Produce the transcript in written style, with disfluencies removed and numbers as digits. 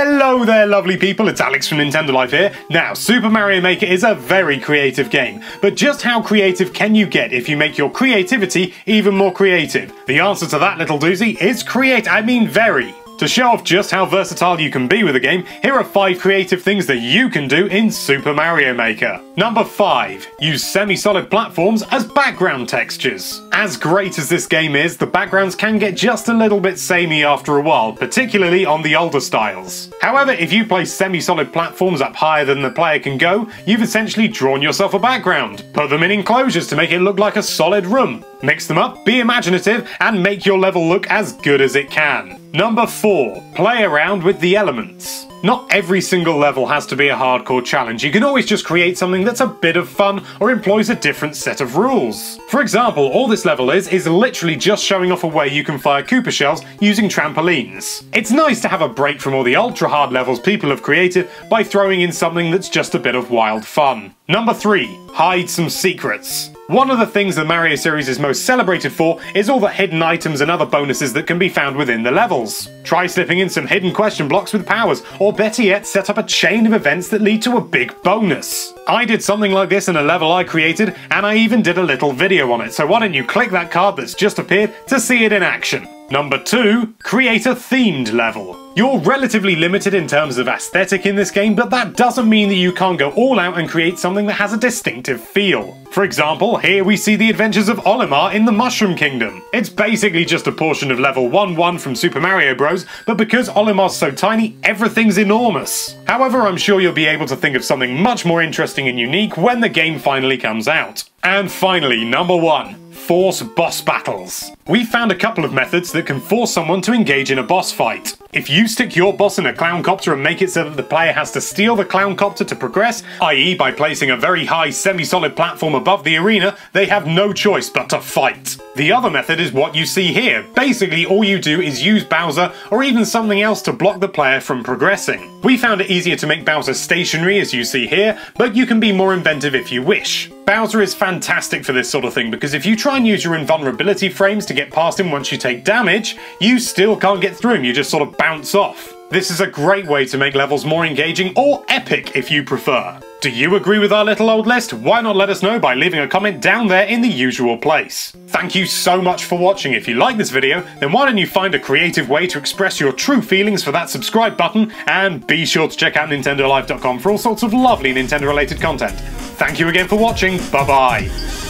Hello there lovely people, it's Alex from Nintendo Life here. Now, Super Mario Maker is a very creative game, but just how creative can you get if you make your creativity even more creative? The answer to that little doozy is very. To show off just how versatile you can be with a game, here are 5 creative things that you can do in Super Mario Maker. Number 5. Use semi-solid platforms as background textures. As great as this game is, the backgrounds can get just a little bit samey after a while, particularly on the older styles. However, if you place semi-solid platforms up higher than the player can go, you've essentially drawn yourself a background. Put them in enclosures to make it look like a solid room. Mix them up, be imaginative, and make your level look as good as it can. Number 4. Play around with the elements. Not every single level has to be a hardcore challenge. You can always just create something that's a bit of fun or employs a different set of rules. For example, all this level is literally just showing off a way you can fire Koopa shells using trampolines. It's nice to have a break from all the ultra hard levels people have created by throwing in something that's just a bit of wild fun. Number 3. Hide some secrets. One of the things the Mario series is most celebrated for is all the hidden items and other bonuses that can be found within the levels. Try slipping in some hidden question blocks with powers, or better yet, set up a chain of events that lead to a big bonus. I did something like this in a level I created, and I even did a little video on it, so why don't you click that card that's just appeared to see it in action. Number 2. Create a themed level. You're relatively limited in terms of aesthetic in this game, but that doesn't mean that you can't go all out and create something that has a distinctive feel. For example, here we see the adventures of Olimar in the Mushroom Kingdom. It's basically just a portion of level 1-1 from Super Mario Bros, but because Olimar's so tiny, everything's enormous. However, I'm sure you'll be able to think of something much more interesting and unique when the game finally comes out. And finally, number 1. Force boss battles. We found a couple of methods that can force someone to engage in a boss fight. If you stick your boss in a clown copter and make it so that the player has to steal the clown copter to progress, i.e. by placing a very high semi-solid platform above the arena, they have no choice but to fight. The other method is what you see here. Basically, all you do is use Bowser or even something else to block the player from progressing. We found it easier to make Bowser stationary, as you see here, but you can be more inventive if you wish. Bowser is fantastic for this sort of thing because if you try and use your invulnerability frames to get past him once you take damage, you still can't get through him, you just sort of bounce off. This is a great way to make levels more engaging, or epic if you prefer. Do you agree with our little old list? Why not let us know by leaving a comment down there in the usual place. Thank you so much for watching. If you like this video, then why don't you find a creative way to express your true feelings for that subscribe button, and be sure to check out nintendolife.com for all sorts of lovely Nintendo related content. Thank you again for watching, bye bye.